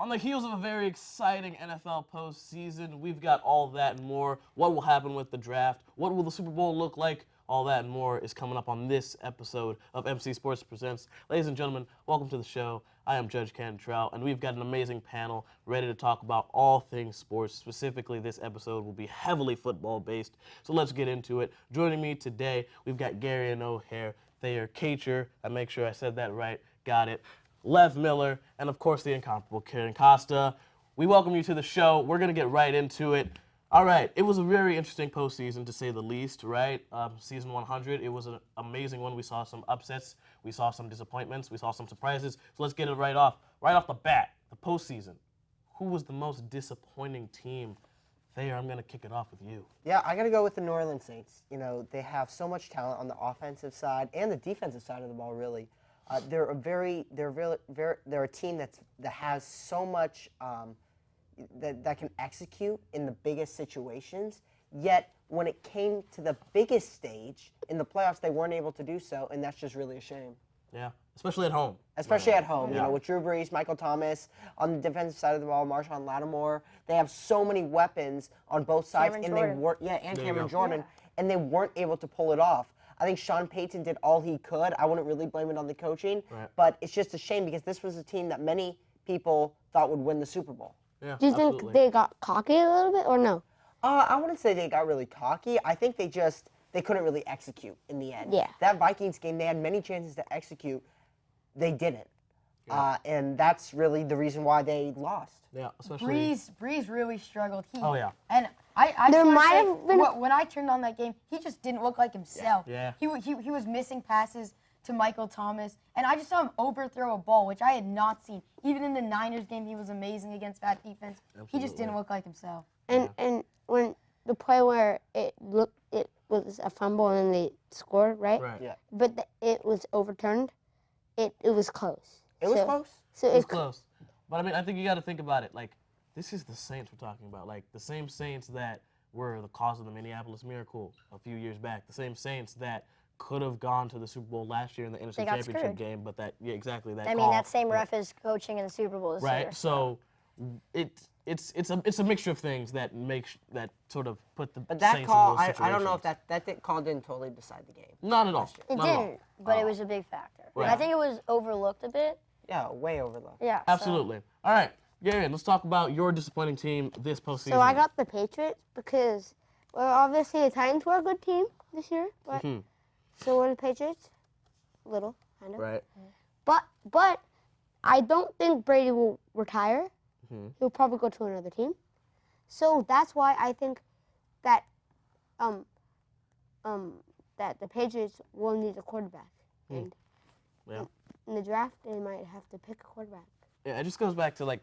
On the heels of a very exciting NFL postseason, we've got all that and more. What will happen with the draft? What will the Super Bowl look like? All that and more is coming up on this episode of MC Sports Presents. Ladies and gentlemen, welcome to the show. I am Judge Cantrell, and we've got an amazing panel ready to talk about all things sports. Specifically, this episode will be heavily football-based, so let's get into it. Joining me today, we've got Garion O'Hare, Thayer, I make sure I said that right, got it, Lev Miller, and of course the incomparable Karen Costa. We welcome you to the show. We're going to get right into it. All right, it was a very interesting postseason, to say the least, right? Season 100, it was an amazing one. We saw some upsets. We saw some disappointments. We saw some surprises. So let's get it right off the bat, the postseason. Who was the most disappointing team? Thayer, I'm going to kick it off with you. Yeah, I got to go with the New Orleans Saints. You know, they have so much talent on the offensive side and the defensive side of the ball, really. They're a team that has so much that can execute in the biggest situations. Yet when it came to the biggest stage in the playoffs, they weren't able to do so, and that's just really a shame. Yeah, especially at home. Especially at home, you know, with Drew Brees, Michael Thomas on the defensive side of the ball, Marshawn Lattimore. They have so many weapons on both sides, and Cameron Jordan, and they weren't able to pull it off. I think Sean Payton did all he could. I wouldn't really blame it on the coaching, but it's just a shame because this was a team that many people thought would win the Super Bowl. Yeah, do you think they got cocky a little bit or no? I wouldn't say they got really cocky. I think they couldn't really execute in the end. Yeah. That Vikings game, they had many chances to execute. They didn't. Yeah. And that's really the reason why they lost. Yeah, especially Breeze really struggled. There There might have been when I turned on that game, he just didn't look like himself. Yeah. He was missing passes to Michael Thomas, and I just saw him overthrow a ball, which I had not seen. Even in the Niners game, he was amazing against that defense. Absolutely. He just didn't look like himself. And when the play where it was a fumble and they scored, right? Right. Yeah. But it was overturned. It was close. It was close. So It was close. But, I mean, I think you got to think about it. Like, this is the Saints we're talking about. Like, the same Saints that were the cause of the Minneapolis Miracle a few years back. The same Saints that could have gone to the Super Bowl last year in the NFC They got Championship screwed. game, but that I mean, that same ref is coaching in the Super Bowl this year. right. So it's a mixture of things that sort of put the But that Saints call, in those I don't know if situations. that call didn't totally decide the game. Not at all. It Not at all. didn't, but it was a big factor. Right. I think it was overlooked a bit. Yeah, way overlooked. Yeah. Absolutely. All right, Garion, let's talk about your disappointing team this postseason. So I got the Patriots because, well, obviously the Titans were a good team this year, but so were the Patriots. Little, kind of. Right. But I don't think Brady will retire. He'll probably go to another team. So that's why I think that that the Patriots will need a quarterback. And in the draft, they might have to pick a quarterback. Yeah, it just goes back to, like,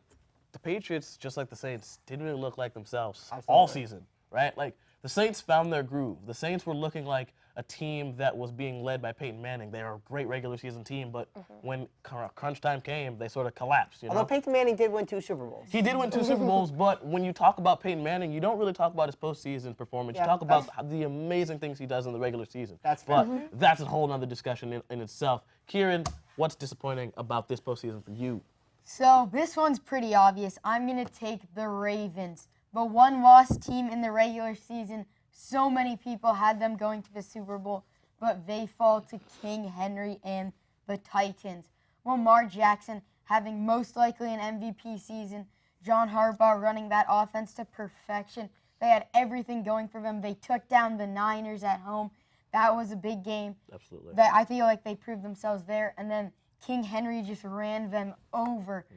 the Patriots, just like the Saints, didn't really look like themselves Absolutely. all season, right? Like, the Saints found their groove. The Saints were looking like a team that was being led by Peyton Manning. They were a great regular season team, but when crunch time came, they sort of collapsed, you know? Although Peyton Manning did win 2 Super Bowls. He did win 2 Super Bowls, but when you talk about Peyton Manning, you don't really talk about his postseason performance. You talk about the amazing things he does in the regular season. That's fair. But that's a whole other discussion in itself. Kieran, what's disappointing about this postseason for you? So this one's pretty obvious. I'm going to take the Ravens. The one-loss team in the regular season. So many people had them going to the Super Bowl, but they fall to King Henry and the Titans. Lamar Jackson having most likely an MVP season. John Harbaugh running that offense to perfection. They had everything going for them. They took down the Niners at home. That was a big game. Absolutely. I feel like they proved themselves there. And then King Henry just ran them over.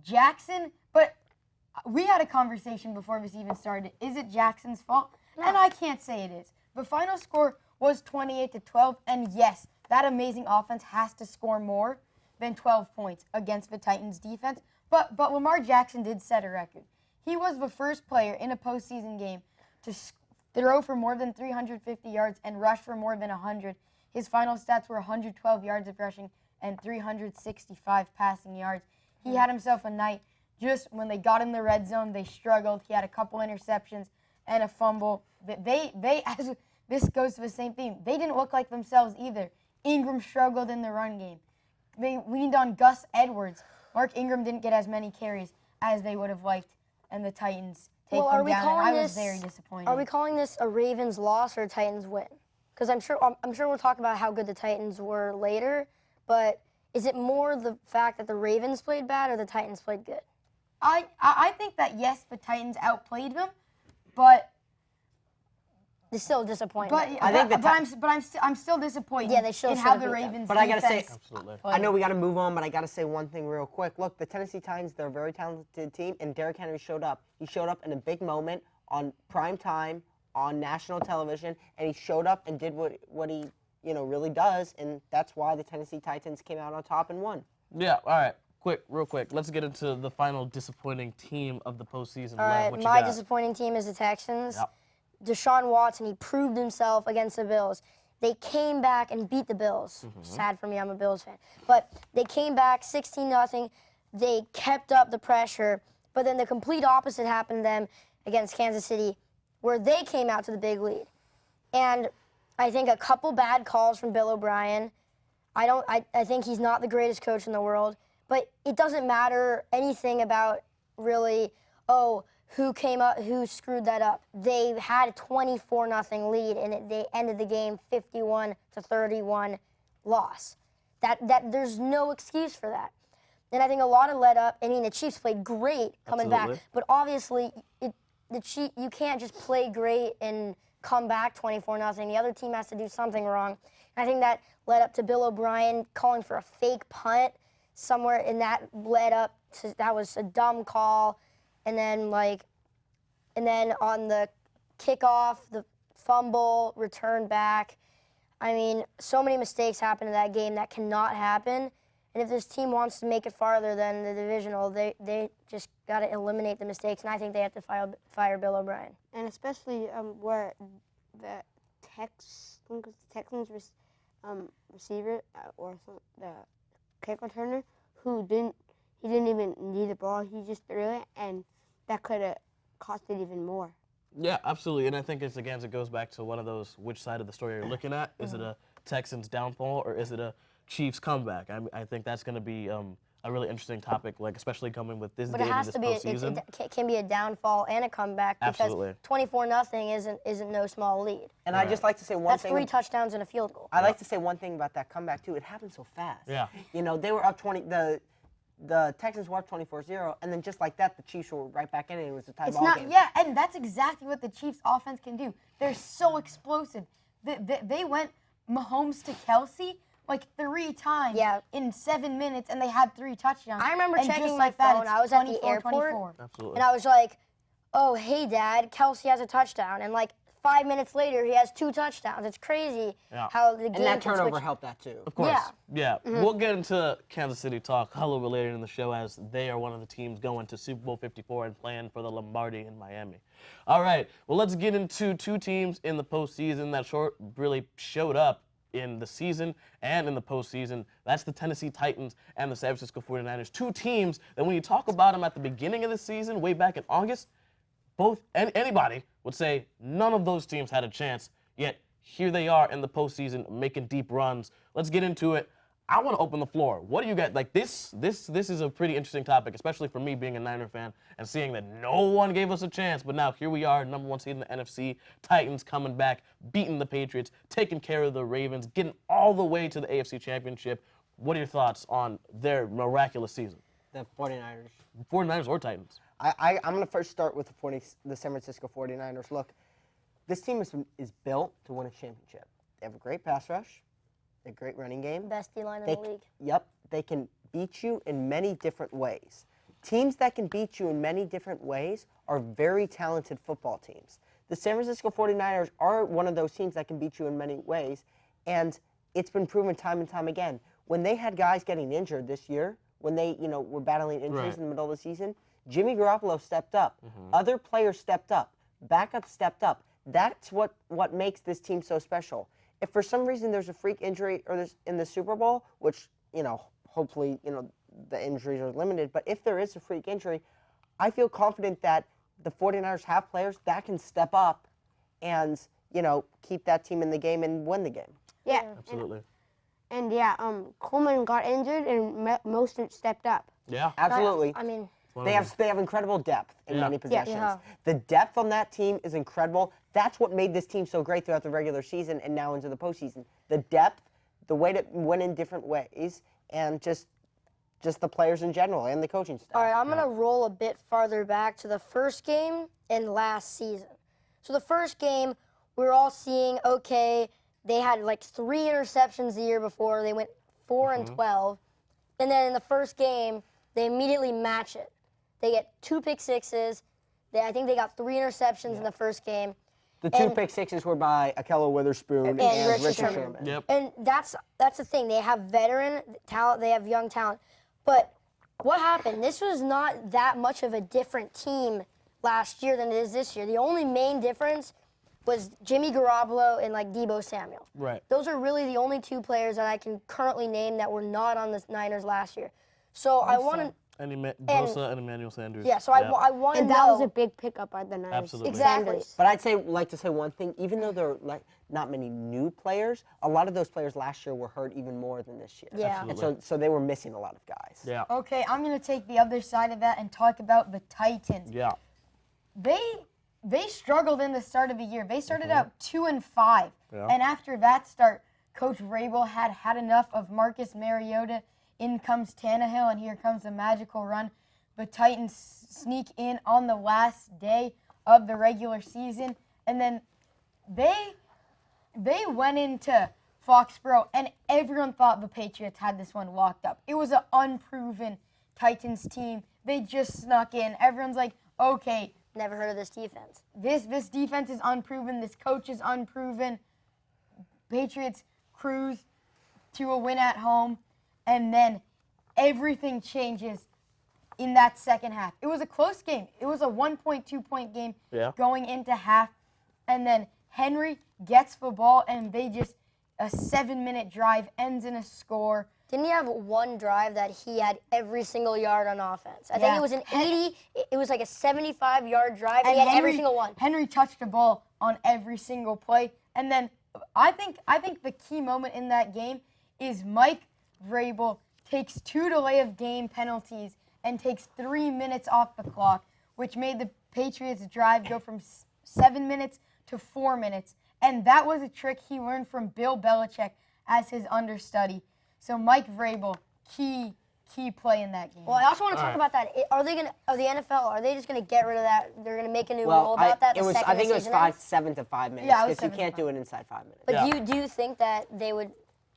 Jackson, but we had a conversation before this even started. Is it Jackson's fault? No. And I can't say it is. The final score was 28-12, and yes, that amazing offense has to score more than 12 points against the Titans' defense. But Lamar Jackson did set a record. He was the first player in a postseason game to throw for more than 350 yards and rush for more than 100. His final stats were 112 yards of rushing and 365 passing yards. He had himself a night. Just when they got in the red zone, they struggled. He had a couple interceptions and a fumble. As this goes to the same theme, they didn't look like themselves either. Ingram struggled in the run game. They leaned on Gus Edwards. Mark Ingram didn't get as many carries as they would have liked, and the Titans take Well, are them we down, and calling I was this- very disappointed. Are we calling this a Ravens loss or a Titans win? Because I'm sure we'll talk about how good the Titans were later, but is it more the fact that the Ravens played bad or the Titans played good? I think that, yes, the Titans outplayed them, but It's still a disappointment. I'm still disappointed Yeah, they still in how should've the beat them. Ravens But I gotta say- defense Absolutely. I know we got to move on, but I got to say one thing real quick. Look, the Tennessee Titans, they're a very talented team, and Derrick Henry showed up. He showed up in a big moment on prime time on national television, and he showed up and did what he really does, and that's why the Tennessee Titans came out on top and won. Yeah, all right. Real quick. Let's get into the final disappointing team of the postseason. All Lev, right, what you my got? disappointing team is the Texans. Yep. Deshaun Watson, he proved himself against the Bills. They came back and beat the Bills. Sad for me, I'm a Bills fan. But they came back 16-0. They kept up the pressure. But then the complete opposite happened to them against Kansas City, where they came out to the big lead. And I think a couple bad calls from Bill O'Brien. I think he's not the greatest coach in the world. But it doesn't matter anything about really, who screwed that up. They had a 24-0 lead, and they ended the game 51-31 loss. That there's no excuse for that. And I think a lot of let up. I mean, the Chiefs played great coming Absolutely. back, but obviously you can't just play great and come back 24-0. The other team has to do something wrong. And I think that led up to Bill O'Brien calling for a fake punt somewhere, and that led up to, that was a dumb call. And then on the kickoff, the fumble, return back. I mean, so many mistakes happened in that game that cannot happen. And if this team wants to make it farther than the divisional, they just got to eliminate the mistakes. And I think they have to fire Bill O'Brien. And especially where the Texans receiver or the kick returner he didn't even need the ball. He just threw it, and that could have cost it even more. Yeah, absolutely. And I think it goes back to one of those, which side of the story you're looking at. Is it a Texans downfall or is it a Chiefs comeback? I think that's going to be a really interesting topic, like especially coming with this But game it and has this to be postseason. it can be a downfall and a comeback because Absolutely. 24-0 isn't no small lead. And I just like to say one That's thing. 3 touchdowns and a field goal. I like to say one thing about that comeback too. It happened so fast. Yeah. They were up 20. The Texans were up 24-0, and then just like that, the Chiefs were right back in it. It was a tie It's ball not, game. yeah, and that's exactly what the Chiefs' offense can do. They're so explosive. They went Mahomes to Kelsey like 3 times in 7 minutes, and they had 3 touchdowns. I remember And checking just my like that, phone. it's I was at the 24, airport. 24. Absolutely. And I was like, oh, hey, Dad, Kelsey has a touchdown. And like 5 minutes later, he has 2 touchdowns. It's crazy how the game And that can turnover switch. helped that too. Of course. Yeah. Yeah. We'll get into Kansas City talk a little bit later in the show as they are one of the teams going to Super Bowl 54 and playing for the Lombardi in Miami. All right. Well, let's get into 2 teams in the postseason that really showed up in the season and in the postseason. That's the Tennessee Titans and the San Francisco 49ers. 2 teams that when you talk about them at the beginning of the season, way back in August, anybody would say none of those teams had a chance, yet here they are in the postseason making deep runs. Let's get into it. I want to open the floor. What do you got? Like this is a pretty interesting topic, especially for me being a Niner fan and seeing that no one gave us a chance, but now here we are, number 1 seed in the NFC, Titans coming back, beating the Patriots, taking care of the Ravens, getting all the way to the AFC Championship. What are your thoughts on their miraculous season? The 49ers. 49ers or Titans? I'm going to first start with the San Francisco 49ers. Look, this team is built to win a championship. They have a great pass rush, a great running game. Best D-line in the league. Yep, they can beat you in many different ways. Teams that can beat you in many different ways are very talented football teams. The San Francisco 49ers are one of those teams that can beat you in many ways, and it's been proven time and time again. When they had guys getting injured this year, when they were battling injuries in the middle of the season, Jimmy Garoppolo stepped up. Other players stepped up. Backup stepped up. That's what makes this team so special. If for some reason there's a freak injury in the Super Bowl, which hopefully the injuries are limited, but if there is a freak injury, I feel confident that the 49ers have players that can step up and keep that team in the game and win the game. Yeah. Absolutely. And Coleman got injured and Mostert stepped up. Yeah. Absolutely. I mean, One They of them. have incredible depth in Yeah. many possessions. Yeah. The depth on that team is incredible. That's what made this team so great throughout the regular season and now into the postseason. The depth, the way to win in different ways, and just the players in general and the coaching staff. all right, I'm going to roll a bit farther back to the first game and last season. So the first game, we were all seeing, okay, they had like 3 interceptions the year before. They went 4 and 12. And then in the first game, they immediately match it. They get 2 pick sixes. I think they got 3 interceptions in the first game. The 2 and- pick sixes were by Akello Witherspoon and Richard Richard Sherman. Sherman. Yep. And that's the thing. They have veteran talent. They have young talent. But what happened? This was not that much of a different team last year than it is this year. The only main difference was Jimmy Garoppolo and like Deebo Samuel. Right. Those are really the only 2 players that I can currently name that were not on the Niners last year. So I want to. Bosa and Emmanuel Sanders. Yeah. So I want to And know. that was a big pickup by the Niners. Absolutely. Exactly. Sanders. But I'd like to say one thing. Even though there are not many new players, a lot of those players last year were hurt even more than this year. Yeah. And Absolutely. so they were missing a lot of guys. Yeah. Okay, I'm going to take the other side of that and talk about the Titans. Yeah. They struggled in the start of the year. They started out 2 and 5. Yeah. And after that start, Coach Vrabel had enough of Marcus Mariota. In comes Tannehill, and here comes the magical run. The Titans sneak in on the last day of the regular season, and then they went into Foxborough, and everyone thought the Patriots had this one locked up. It was an unproven Titans team. They just snuck in. Everyone's like, okay, Never heard of this defense. this defense is unproven. This coach is unproven. Patriots cruise to a win at home, and then everything changes in that second half. It was a close game. It was a 1.2-point game going into half, and then Henry gets the ball, and they just a 7-minute drive ends in a score. Didn't he have one drive that he had every single yard on offense? I think it was an 80. It was like a 75-yard drive, and he had every single one. Henry touched the ball on every single play, and then I think the key moment in that game is Mike Vrabel takes 2 delay of game penalties and takes 3 minutes off the clock, which made the Patriots drive go from 7 minutes to 4 minutes. And that was a trick he learned from Bill Belichick as his understudy. So Mike Vrabel, key play in that game. Well, I also want to talk about that. The NFL, are they just gonna get rid of that? They're gonna make a new rule about that. I think it was 7 to 5 minutes. Yeah, it was because you 7 to can't 5. do it inside 5 minutes. But do you think that they would?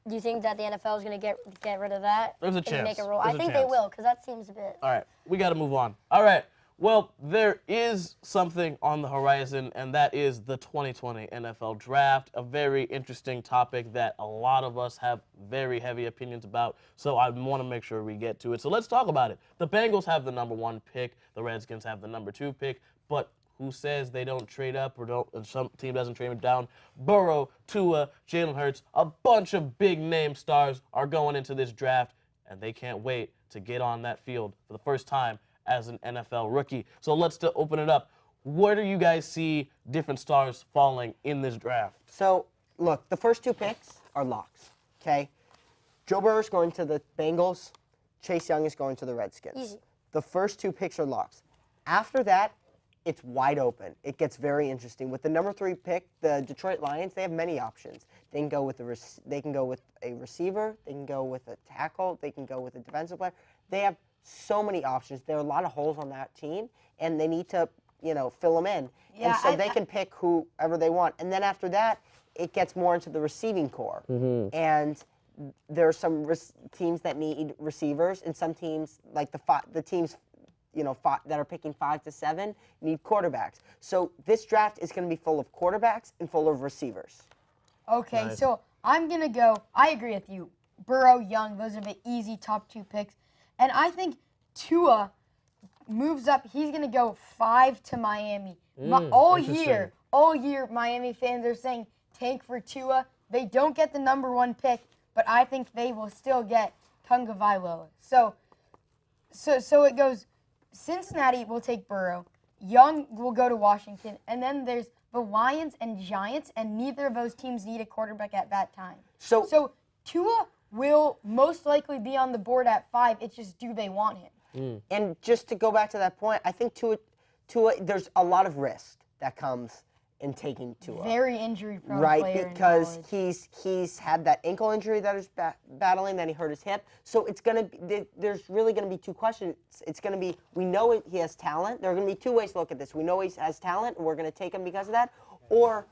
Do you think that the NFL is gonna get rid of that? There's a and chance. Make a rule. There's I a think they chance. will, because that seems a bit. All right, we got to move on. All right, well, there is something on the horizon, and that is the 2020 NFL Draft, a very interesting topic that a lot of us have very heavy opinions about, so I want to make sure we get to it. So let's talk about it. The Bengals have the number 1 pick, the Redskins have the number 2 pick, but who says they don't trade up or some team doesn't trade them down? Burrow, Tua, Jalen Hurts, a bunch of big-name stars are going into this draft, and they can't wait to get on that field for the first time as an NFL rookie. So let's open it up. Where do you guys see different stars falling in this draft? So, look, the first 2 picks are locks, okay? Joe Burrow's going to the Bengals. Chase Young is going to the Redskins. Easy. The first 2 picks are locks. After that, it's wide open. It gets very interesting. With the number 3 pick, the Detroit Lions, they have many options. They can go with a receiver, they can go with a tackle, they can go with a defensive player. They have so many options. There are a lot of holes on that team, and they need to, fill them in. Yeah, and so they can pick whoever they want. And then after that, it gets more into the receiving core. And there are some teams that need receivers, and some teams, like the teams that are picking 5 to 7, need quarterbacks. So this draft is going to be full of quarterbacks and full of receivers. Okay, Nice. so I'm going to go, I agree with you. Burrow, Young, those are the easy top 2 picks. And I think Tua moves up. He's going to go 5 to Miami. All year, Miami fans are saying tank for Tua. They don't get the number 1 pick, but I think they will still get Tagovailoa. So it goes, Cincinnati will take Burrow. Young will go to Washington. And then there's the Lions and Giants, and neither of those teams need a quarterback at that time. So So Tua will most likely be on the board at 5. It's just, do they want him? And just to go back to that point, I think Tua, there's a lot of risk that comes in taking Tua. Very injury-prone Right, player because in college. he's had that ankle injury that he's battling, then he hurt his hip. So it's gonna be, there's really gonna be two questions. It's gonna be, we know he has talent. There are gonna be two ways to look at this. We know he has talent, and we're gonna take him because of that, or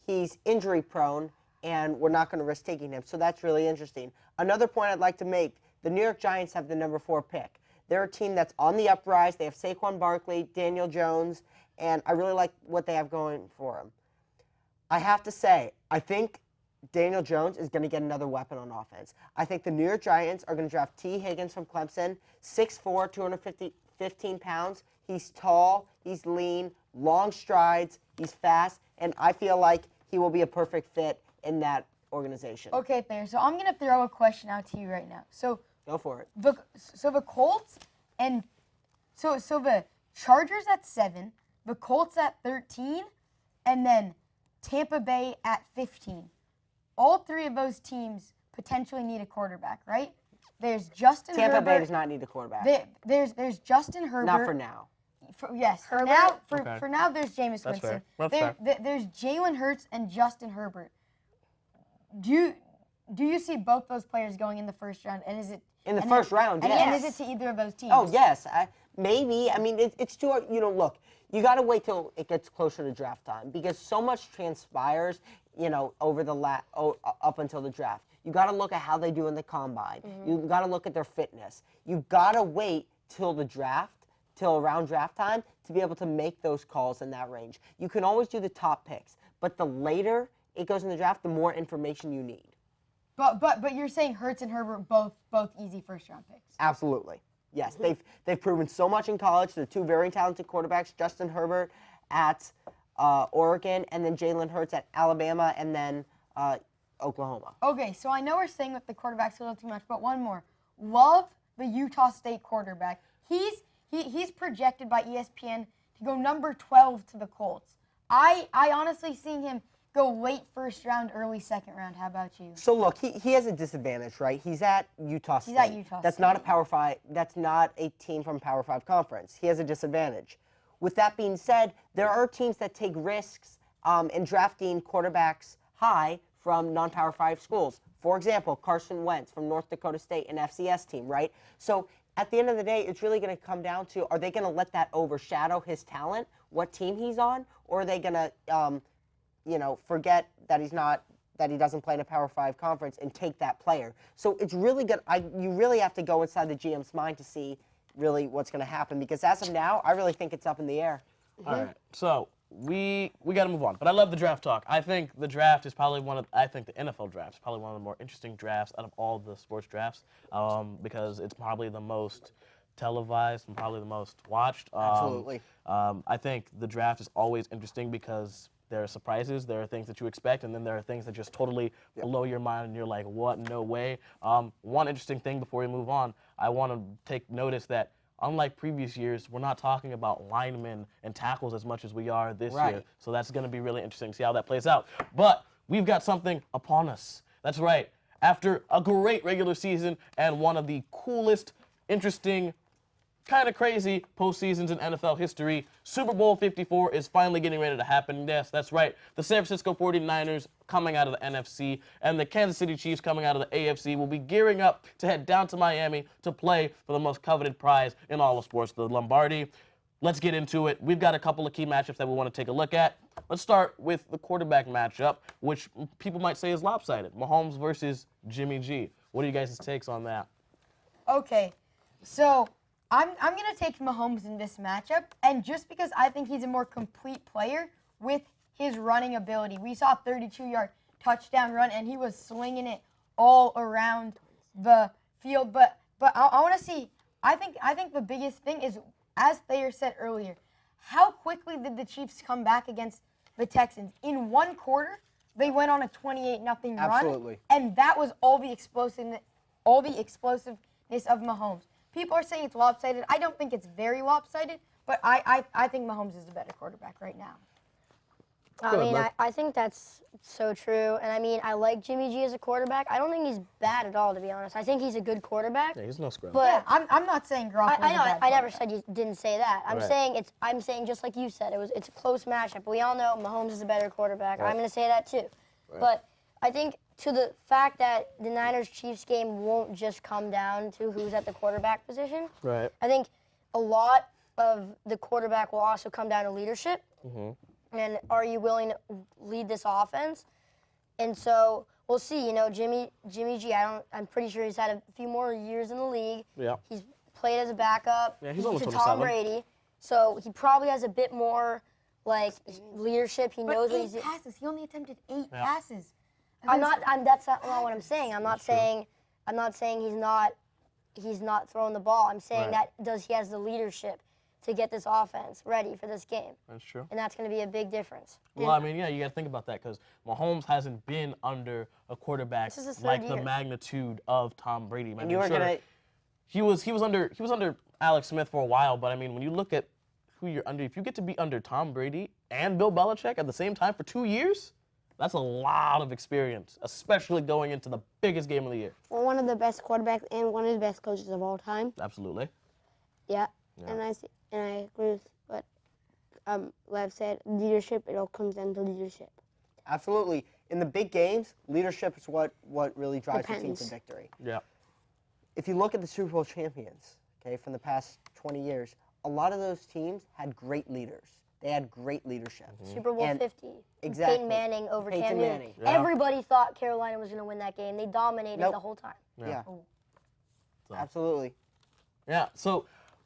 he's injury-prone, and we're not gonna risk taking him. So that's really interesting. Another point I'd like to make: the New York Giants have the number 4 pick. They're a team that's on the uprise. They have Saquon Barkley, Daniel Jones, and I really like what they have going for them. I have to say, I think Daniel Jones is going to get another weapon on offense. I think the New York Giants are going to draft T. Higgins from Clemson, 6'4", 215 pounds. He's tall, he's lean, long strides, he's fast, and I feel like he will be a perfect fit in that organization. Okay, Thayer, so I'm going to throw a question out to you right now. So Go for it. the Colts and so the Chargers at 7, the Colts at 13, and then Tampa Bay at 15. All three of those teams potentially need a quarterback, right? There's Justin Herbert. Tampa Bay does not need a quarterback. There's Justin Herbert. Not for now. Yes, for Herbert? now. Okay. For now, there's Jameis That's Winston. fair. That's fair. There's Jalen Hurts and Justin Herbert. Do you see both those players going in the first round? And is it In the first round, and, yes. and is it to either of those teams? Oh, yes. Maybe. I mean, it's too, look, you got to wait till it gets closer to draft time because so much transpires, over the up until the draft. You got to look at how they do in the combine. You got to look at their fitness. You got to wait till around draft time to be able to make those calls in that range. You can always do the top picks, but the later it goes in the draft, the more information you need. But you're saying Hurts and Herbert both easy first round picks. Absolutely. Yes, they've proven so much in college. They're two very talented quarterbacks, Justin Herbert at Oregon, and then Jalen Hurts at Alabama, and then Oklahoma. Okay, so I know we're saying with the quarterbacks a little too much, but one more. Love the Utah State quarterback. He's projected by ESPN to go number 12 to the Colts. I honestly see him go late first round, early second round. How about you? So look, he has a disadvantage, right? He's at Utah State. He's at Utah That's State. not a Power 5. That's not a team from Power 5 conference. He has a disadvantage. With that being said, there are teams that take risks in drafting quarterbacks high from non-Power 5 schools. For example, Carson Wentz from North Dakota State, an FCS team, right? So at the end of the day, it's really going to come down to, are they going to let that overshadow his talent, what team he's on, or are they going to forget that he doesn't play in a Power 5 conference and take that player. So it's really good. You really have to go inside the GM's mind to see really what's going to happen because as of now, I really think it's up in the air. All right, so we got to move on. But I love the draft talk. I think the draft is probably I think the NFL draft is probably one of the more interesting drafts out of all the sports drafts because it's probably the most televised and probably the most watched. Absolutely. I think the draft is always interesting because there are surprises, there are things that you expect, and then there are things that just totally blow your mind, and you're like, what? No way. One interesting thing before we move on, I want to take notice that unlike previous years, we're not talking about linemen and tackles as much as we are this year. So that's going to be really interesting to see how that plays out. But we've got something upon us. That's right. After a great regular season and one of the coolest, interesting, kind of crazy postseasons in NFL history, Super Bowl 54 is finally getting ready to happen. Yes, that's right. The San Francisco 49ers coming out of the NFC and the Kansas City Chiefs coming out of the AFC will be gearing up to head down to Miami to play for the most coveted prize in all of sports, the Lombardi. Let's get into it. We've got a couple of key matchups that we want to take a look at. Let's start with the quarterback matchup, which people might say is lopsided. Mahomes versus Jimmy G. What are you guys' takes on that? Okay, so I'm going to take Mahomes in this matchup, and just because I think he's a more complete player with his running ability. We saw a 32-yard touchdown run, and he was slinging it all around the field. But I want to see. I think the biggest thing is, as Thayer said earlier, how quickly did the Chiefs come back against the Texans? In one quarter, they went on a 28-0 run. Absolutely. And that was all the explosiveness of Mahomes. People are saying it's lopsided. I don't think it's very lopsided, but I think Mahomes is the better quarterback right now. I mean, Lev. I think that's so true. And I mean, I like Jimmy G as a quarterback. I don't think he's bad at all, to be honest. I think he's a good quarterback. Yeah, he's no scrub. But I'm not saying Garoppolo's I know. a bad I never quarterback. said you didn't say that. I'm saying just like you said, it's a close matchup. But we all know Mahomes is a better quarterback. Right. I'm going to say that too. Right. But I think to the fact that the Niners-Chiefs game won't just come down to who's at the quarterback position. Right. I think a lot of the quarterback will also come down to leadership. Mm-hmm. And are you willing to lead this offense? And so we'll see. You know, Jimmy G. I'm pretty sure he's had a few more years in the league. Yeah. He's played as a backup Yeah, he's only to 27. Tom Brady, so he probably has a bit more like leadership. He knows But what he's. 8 passes. He only attempted 8 Yeah. passes. That's not what I'm saying. I'm not saying he's not throwing the ball. I'm saying Right. that he has the leadership to get this offense ready for this game, That's true. and that's going to be a big difference. Well, I mean, yeah, you got to think about that because Mahomes hasn't been under a quarterback This is his like third the year. magnitude of Tom Brady. I And mean, you were sure, gonna. he was under Alex Smith for a while, but I mean, when you look at who you're under, if you get to be under Tom Brady and Bill Belichick at the same time for 2 years, that's a lot of experience, especially going into the biggest game of the year. Well, one of the best quarterbacks and one of the best coaches of all time. Absolutely. Yeah. Yeah. And I agree with what Lev said. Leadership. It all comes down to leadership. Absolutely. In the big games, leadership is what really drives the team to Depends. victory. Yeah. If you look at the Super Bowl champions, okay, from the past 20 years, a lot of those teams had great leaders. They had great leadership. Super Bowl And 50. exactly. Peyton Manning over Peyton Cam Newton. Manning. Yeah. Everybody thought Carolina was going to win that game. They dominated Nope. the whole time. Yeah. So. Absolutely. Yeah, so,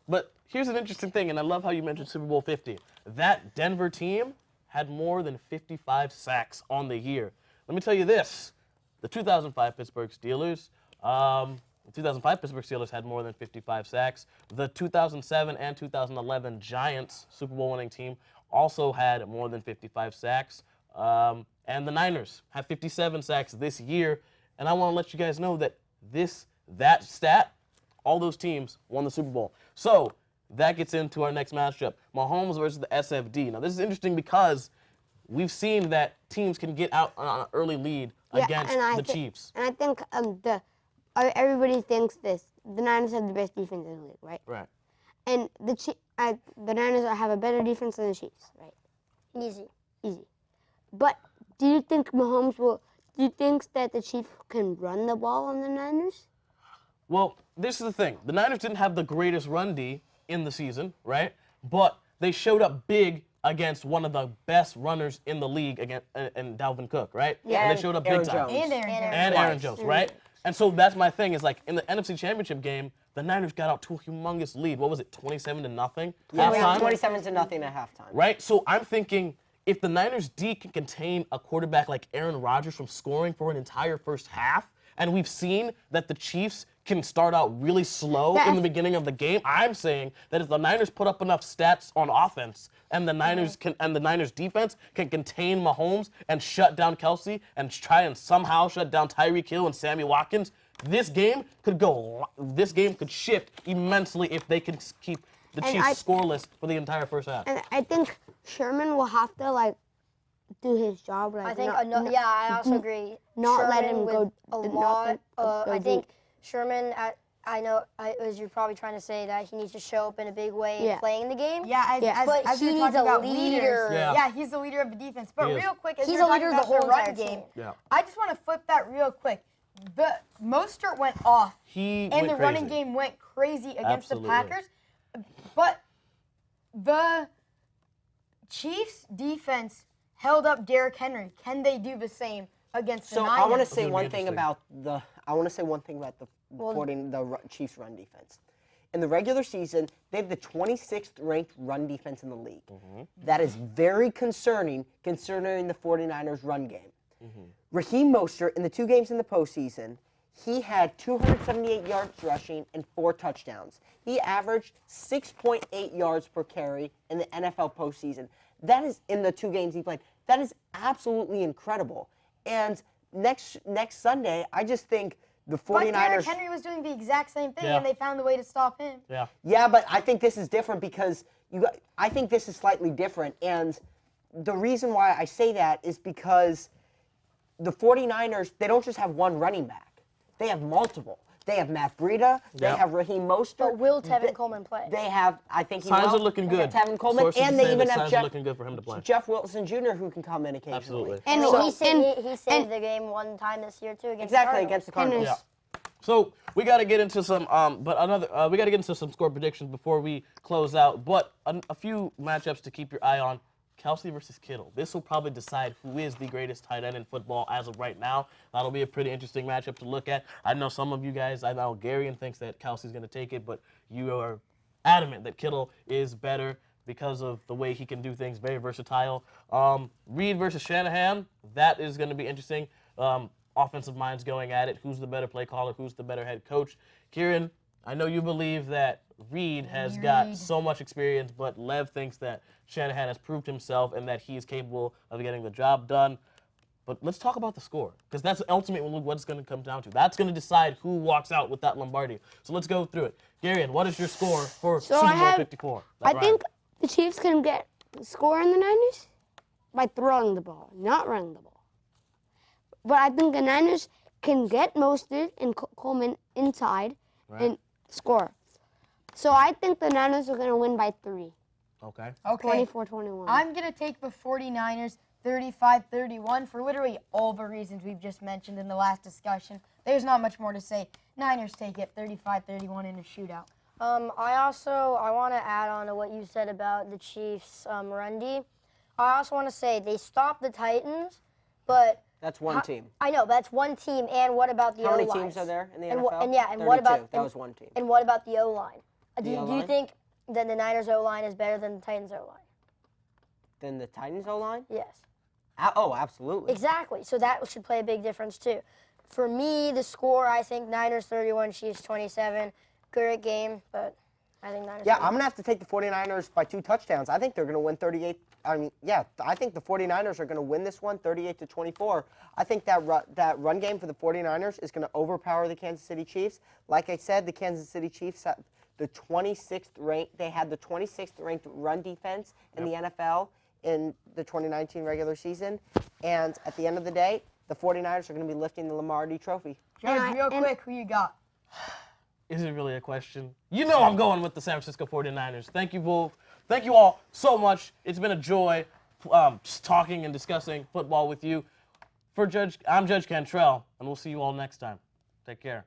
but here's an interesting thing, and I love how you mentioned Super Bowl 50. That Denver team had more than 55 sacks on the year. Let me tell you this. The 2005 Pittsburgh Steelers, had more than 55 sacks. The 2007 and 2011 Giants Super Bowl winning team also had more than 55 sacks. And the Niners have 57 sacks this year. And I want to let you guys know that that stat, all those teams won the Super Bowl. So that gets into our next matchup, Mahomes versus the SFD. Now this is interesting because we've seen that teams can get out on an early lead against the Chiefs. And I think everybody thinks this. The Niners have the best defense in the league, right? Right. And the Niners have a better defense than the Chiefs, right? Easy. Easy. But do you think Mahomes will? Do you think that the Chiefs can run the ball on the Niners? Well, this is the thing. The Niners didn't have the greatest run D in the season, right? But they showed up big against one of the best runners in the league, and Dalvin Cook, right? Yeah. And they showed up Aaron big time. Jones. And Aaron Jones. And Aaron Jones, right? And so that's my thing is like in the NFC Championship game, the Niners got out to a humongous lead. What was it, 27-0? Yeah, we halftime? had 27-0 at halftime. Right? So I'm thinking if the Niners D can contain a quarterback like Aaron Rodgers from scoring for an entire first half, and we've seen that the Chiefs can start out really slow in the beginning of the game, I'm saying that if the Niners put up enough stats on offense and the Niners defense can contain Mahomes and shut down Kelsey and try and somehow shut down Tyreek Hill and Sammy Watkins, this game could shift immensely if they can keep the Chiefs scoreless for the entire first half. And I think Sherman will have to do his job. I think, I also agree. Not let Sherman him with go. a not lot. go I think deep. Sherman, as you're probably trying to say, that he needs to show up in a big way Yeah. playing the game. Yeah, But as he you're needs talking a about leader. leaders. Yeah. Yeah, he's the leader of the defense. But He is. real quick, as He's you're a leader talking of the about whole run entire game, team. Yeah. I just want to flip that real quick. The Mostert went off, He and went the crazy. running game went crazy against Absolutely. the Packers. But the Chiefs' defense held up Derrick Henry. Can they do the same against the So Niners? I want to say gonna be one thing interesting. about the Chiefs run defense. In the regular season, they have the 26th ranked run defense in the league. That is very concerning considering the 49ers run game. Raheem Mostert, in the 2 games in the postseason, he had 278 yards rushing and 4 touchdowns. He averaged 6.8 yards per carry in the NFL postseason. That is in the 2 games he played. That is absolutely incredible. And next Sunday, I just think the 49ers. But Derrick Henry was doing the exact same thing, Yeah. and they found a way to stop him. Yeah. Yeah, but I think this is different because I think this is slightly different. And the reason why I say that is because the 49ers, they don't just have one running back. They have multiple. They have Matt Breida. They Yep. have Raheem Mostert. But will Tevin Coleman play? They have, I think he Signs will. are looking They have good. Tevin Coleman, Sources and say they even that have signs are Jeff, looking good for him to play. Jeff Wilson Jr., who can come in occasionally. Absolutely. And So- he saved the game one time this year too against Exactly, the against the Cardinals. Cardinals. Yeah. So we got to get into some, we got to get into some score predictions before we close out. But a few matchups to keep your eye on: Kelsey versus Kittle. This will probably decide who is the greatest tight end in football as of right now. That'll be a pretty interesting matchup to look at. I know some of you guys, I know Garion thinks that Kelsey's going to take it, but you are adamant that Kittle is better because of the way he can do things, very versatile. Reed versus Shanahan, that is going to be interesting. Offensive minds going at it. Who's the better play caller? Who's the better head coach? Kieran, I know you believe that Reed has got so much experience, but Lev thinks that Shanahan has proved himself and that he is capable of getting the job done. But let's talk about the score, because that's ultimately what it's going to come down to. That's going to decide who walks out with that Lombardi. So let's go through it. Garion, what is your score for So Super I Bowl have- 54? I think the Chiefs can get score in the Niners by throwing the ball, not running the ball. But I think the Niners can get Mostert and Coleman inside and score. So I think the Niners are going to win by 3, Okay. Okay. 24-21. I'm going to take the 49ers 35-31 for literally all the reasons we've just mentioned in the last discussion. There's not much more to say. Niners take it 35-31 in a shootout. I want to add on to what you said about the Chiefs' run D. I also want to say they stopped the Titans, but That's one team. I know that's one team. And what about the How many O-lines? teams are there in the And NFL? and yeah, and 32. what about That was one team. And what about the O-line? Do you O-line? think that the Niners O-line is better than the Titans O-line? Then the Titans O-line? Yes. Oh, absolutely. Exactly. So that should play a big difference too. For me, the score, I think Niners 31, Chiefs 27. Great game, but I think Niners. Yeah, 31. I'm going to have to take the 49ers by 2 touchdowns. I think they're going to win 38. I think the 49ers are going to win this one 38-24. I think that run game for the 49ers is going to overpower the Kansas City Chiefs. Like I said, the Kansas City Chiefs had the 26th ranked run defense in the NFL in the 2019 regular season. And at the end of the day, the 49ers are going to be lifting the Lombardi trophy. Judge, real quick, who you got? Is it really a question? You know I'm going with the San Francisco 49ers. Thank you both. Thank you all so much. It's been a joy just talking and discussing football with you. I'm Judge Cantrell, and we'll see you all next time. Take care.